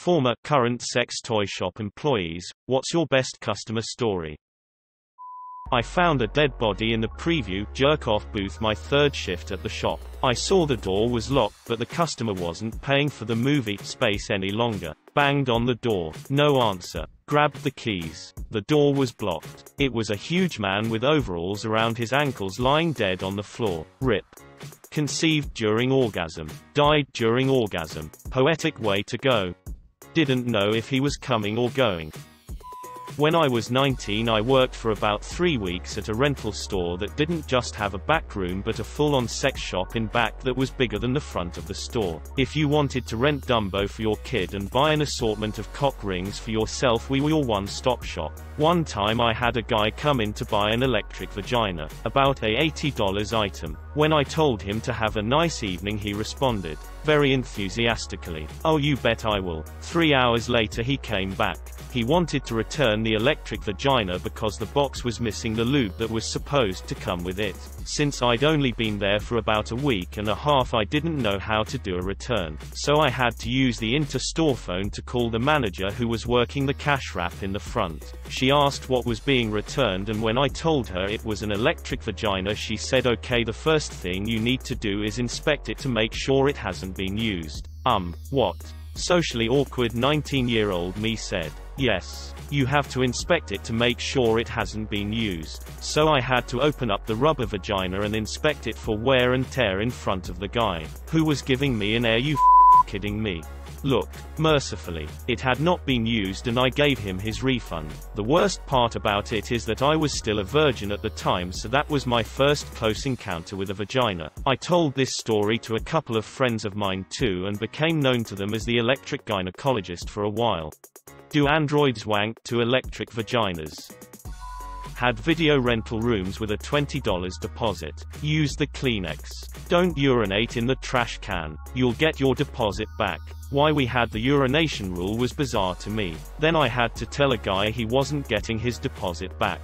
Former, current sex toy shop employees, what's your best customer story? I found a dead body in the preview jerk-off booth my third shift at the shop. I saw the door was locked but the customer wasn't paying for the movie space any longer. Banged on the door. No answer. Grabbed the keys. The door was blocked. It was a huge man with overalls around his ankles lying dead on the floor. RIP. Conceived during orgasm. Died during orgasm. Poetic way to go. Didn't know if he was coming or going. When I was 19 I worked for about 3 weeks at a rental store that didn't just have a back room but a full-on sex shop in back that was bigger than the front of the store. If you wanted to rent Dumbo for your kid and buy an assortment of cock rings for yourself, we were your one-stop shop. One time I had a guy come in to buy an electric vagina, about a $80 item. When I told him to have a nice evening he responded, very enthusiastically, "Oh, you bet I will." 3 hours later he came back. He wanted to return the electric vagina because the box was missing the lube that was supposed to come with it. Since I'd only been there for about a week and a half I didn't know how to do a return, so I had to use the inter-store phone to call the manager who was working the cash wrap in the front. She asked what was being returned and when I told her it was an electric vagina she said, "Okay, the first thing you need to do is inspect it to make sure it hasn't been used." What? Socially awkward 19-year-old me said, "Yes. You have to inspect it to make sure it hasn't been used." So I had to open up the rubber vagina and inspect it for wear and tear in front of the guy, who was giving me an "Are you kidding me?" look. Mercifully, it had not been used and I gave him his refund. The worst part about it is that I was still a virgin at the time, so that was my first close encounter with a vagina. I told this story to a couple of friends of mine too and became known to them as the electric gynecologist for a while. Do androids wank to electric vaginas? Had video rental rooms with a $20 deposit. Use the Kleenex. Don't urinate in the trash can. You'll get your deposit back. Why we had the urination rule was bizarre to me. Then I had to tell a guy he wasn't getting his deposit back.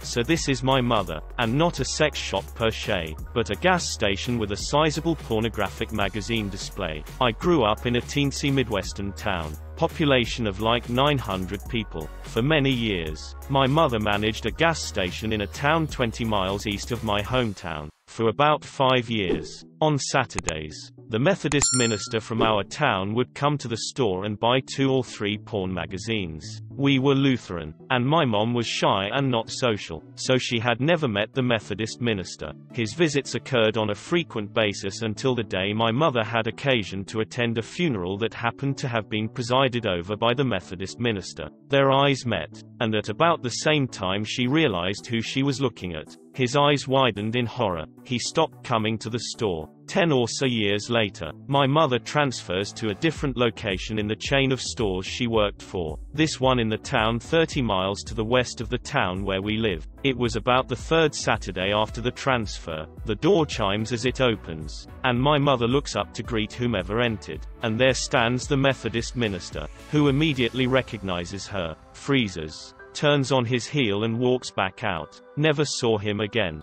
So this is my mother, and not a sex shop per se, but a gas station with a sizable pornographic magazine display. I grew up in a teensy Midwestern town, population of like 900 people. For many years, my mother managed a gas station in a town 20 miles east of my hometown, for about 5 years. On Saturdays, the Methodist minister from our town would come to the store and buy 2 or 3 porn magazines. We were Lutheran, and my mom was shy and not social, so she had never met the Methodist minister. His visits occurred on a frequent basis until the day my mother had occasion to attend a funeral that happened to have been presided over by the Methodist minister. Their eyes met, and at about the same time she realized who she was looking at. His eyes widened in horror. He stopped coming to the store. 10 or so years later, my mother transfers to a different location in the chain of stores she worked for, this one in the town 30 miles to the west of the town where we live. It was about the 3rd Saturday after the transfer. The door chimes as it opens, and my mother looks up to greet whomever entered, and there stands the Methodist minister, who immediately recognizes her, freezes, turns on his heel and walks back out. Never saw him again.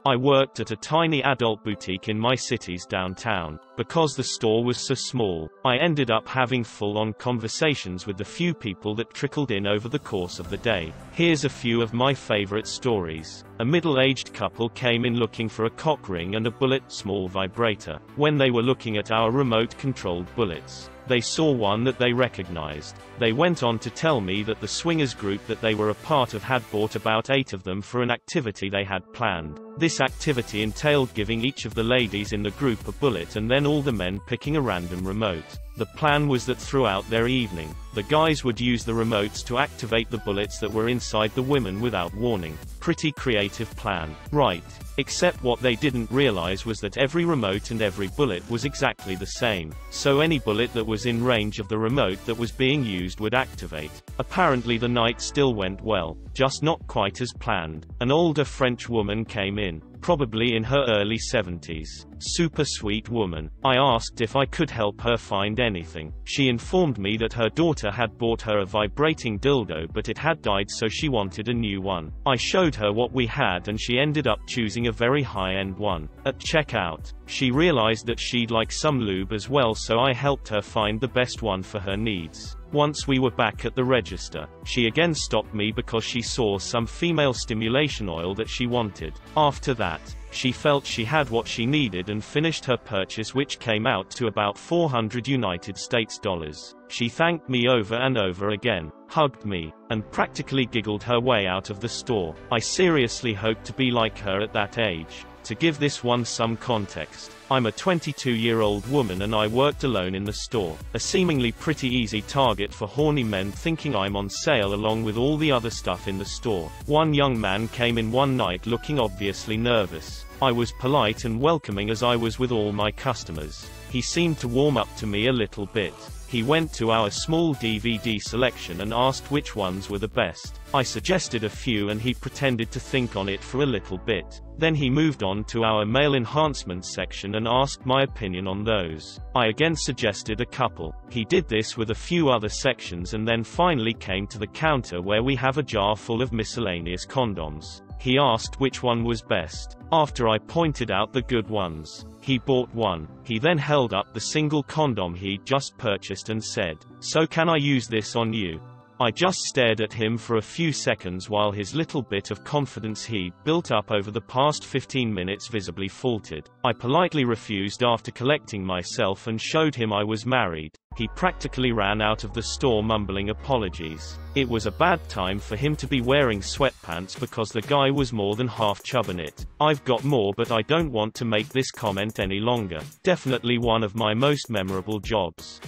I worked at a tiny adult boutique in my city's downtown. Because the store was so small, I ended up having full-on conversations with the few people that trickled in over the course of the day. Here's a few of my favorite stories. A middle-aged couple came in looking for a cock ring and a bullet small vibrator. When they were looking at our remote-controlled bullets, they saw one that they recognized. They went on to tell me that the swingers group that they were a part of had bought about 8 of them for an activity they had planned. This activity entailed giving each of the ladies in the group a bullet and then all the men picking a random remote. The plan was that throughout their evening, the guys would use the remotes to activate the bullets that were inside the women without warning. Pretty creative plan, right? Except what they didn't realize was that every remote and every bullet was exactly the same. So any bullet that was in range of the remote that was being used would activate. Apparently the night still went well, just not quite as planned. An older French woman came in, probably in her early 70s. Super sweet woman. I asked if I could help her find anything. She informed me that her daughter had bought her a vibrating dildo but it had died, so she wanted a new one. I showed her what we had and she ended up choosing a very high-end one. At checkout, she realized that she'd like some lube as well, so I helped her find the best one for her needs. Once we were back at the register, she again stopped me because she saw some female stimulation oil that she wanted. After that, she felt she had what she needed and finished her purchase, which came out to about $400. She thanked me over and over again, hugged me, and practically giggled her way out of the store. I seriously hope to be like her at that age. To give this one some context, I'm a 22-year-old woman and I worked alone in the store, a seemingly pretty easy target for horny men thinking I'm on sale along with all the other stuff in the store. One young man came in one night looking obviously nervous. I was polite and welcoming as I was with all my customers. He seemed to warm up to me a little bit. He went to our small DVD selection and asked which ones were the best. I suggested a few and he pretended to think on it for a little bit. Then he moved on to our male enhancement section and asked my opinion on those. I again suggested a couple. He did this with a few other sections and then finally came to the counter where we have a jar full of miscellaneous condoms. He asked which one was best. After I pointed out the good ones, he bought one. He then held up the single condom he'd just purchased and said, "So can I use this on you?" I just stared at him for a few seconds while his little bit of confidence he'd built up over the past 15 minutes visibly faltered. I politely refused after collecting myself and showed him I was married. He practically ran out of the store mumbling apologies. It was a bad time for him to be wearing sweatpants because the guy was more than half chubbing it. I've got more, but I don't want to make this comment any longer. Definitely one of my most memorable jobs.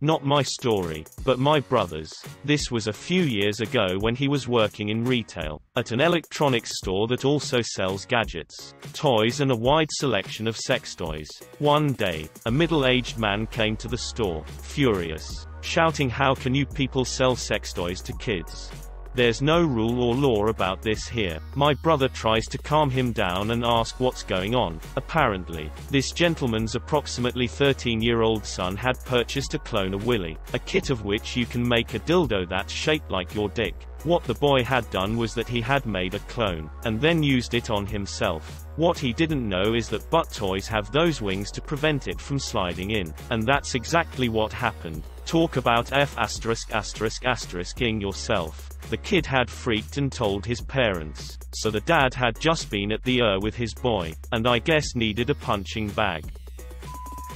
Not my story, but my brother's. This was a few years ago when he was working in retail, at an electronics store that also sells gadgets, toys and a wide selection of sex toys. One day, a middle-aged man came to the store, furious, shouting, "How can you people sell sex toys to kids? There's no rule or law about this here." My brother tries to calm him down and ask what's going on. Apparently, this gentleman's approximately 13-year-old son had purchased a clone of Willy, a kit of which you can make a dildo that's shaped like your dick. What the boy had done was that he had made a clone, and then used it on himself. What he didn't know is that butt toys have those wings to prevent it from sliding in. And that's exactly what happened. Talk about *****ing yourself. The kid had freaked and told his parents. So the dad had just been at the with his boy, and I guess needed a punching bag.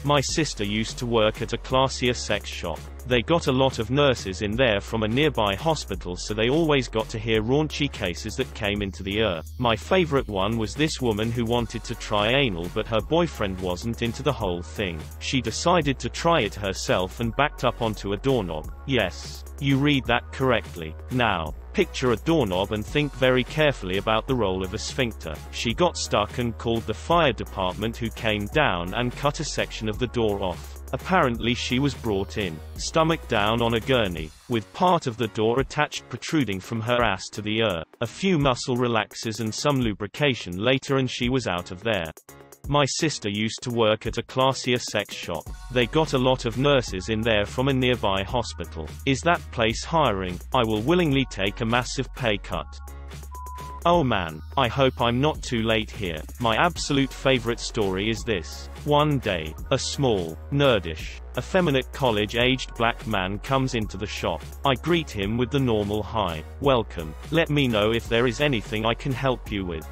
My sister used to work at a classier sex shop. They got a lot of nurses in there from a nearby hospital, so they always got to hear raunchy cases that came into the My favorite one was this woman who wanted to try anal but her boyfriend wasn't into the whole thing. She decided to try it herself and backed up onto a doorknob. Yes, you read that correctly. Now, picture a doorknob and think very carefully about the role of a sphincter. She got stuck and called the fire department, who came down and cut a section of the door off. Apparently she was brought in, stomach down on a gurney, with part of the door attached protruding from her ass to the A few muscle relaxers and some lubrication later and she was out of there. My sister used to work at a classier sex shop. They got a lot of nurses in there from a nearby hospital. Is that place hiring? I will willingly take a massive pay cut. Oh man, I hope I'm not too late here. My absolute favorite story is this. One day, a small, nerdish, effeminate college-aged black man comes into the shop. I greet him with the normal "Hi, welcome, let me know if there is anything I can help you with."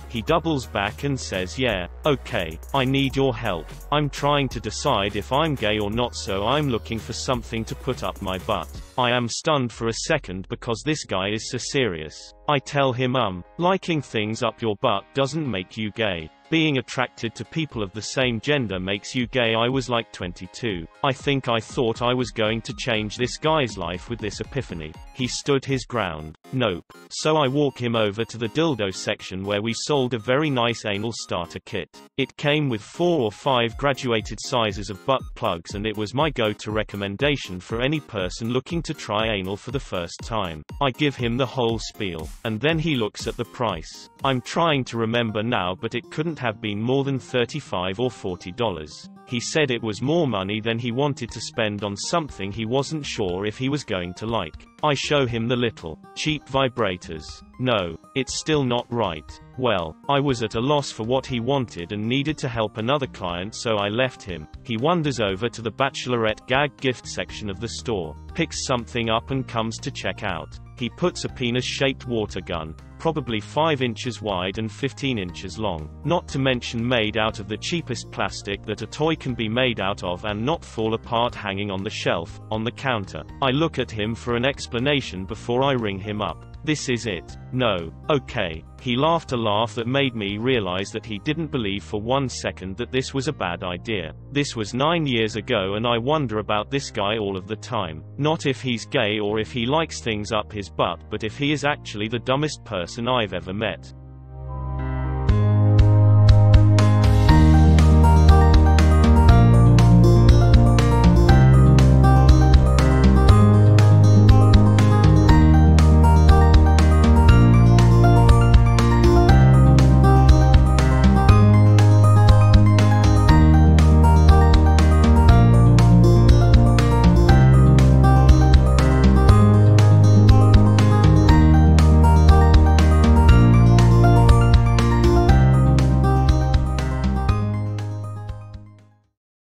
He doubles back and says, "Yeah, okay, I need your help. I'm trying to decide if I'm gay or not, so I'm looking for something to put up my butt." I am stunned for a second because this guy is so serious. I tell him, liking things up your butt doesn't make you gay. Being attracted to people of the same gender makes you gay. I was like 22. I thought I was going to change this guy's life with this epiphany. He stood his ground. Nope. So I walk him over to the dildo section where we sold a very nice anal starter kit. It came with 4 or 5 graduated sizes of butt plugs, and it was my go-to recommendation for any person looking to try anal for the first time. I give him the whole spiel, and then he looks at the price. I'm trying to remember now, but it couldn't couldn't have been more than $35 or $40. He said it was more money than he wanted to spend on something he wasn't sure if he was going to like. I show him the little, cheap vibrators. No, it's still not right. Well, I was at a loss for what he wanted and needed to help another client, so I left him. He wanders over to the bachelorette gag gift section of the store, picks something up and comes to check out. He puts a penis-shaped water gun, probably 5 inches wide and 15 inches long, not to mention made out of the cheapest plastic that a toy can be made out of and not fall apart, hanging on the shelf, on the counter. I look at him for an explanation before I ring him up. This is it. No. Okay. He laughed a laugh that made me realize that he didn't believe for 1 second that this was a bad idea. This was 9 years ago and I wonder about this guy all of the time. Not if he's gay or if he likes things up his butt, but if he is actually the dumbest person I've ever met.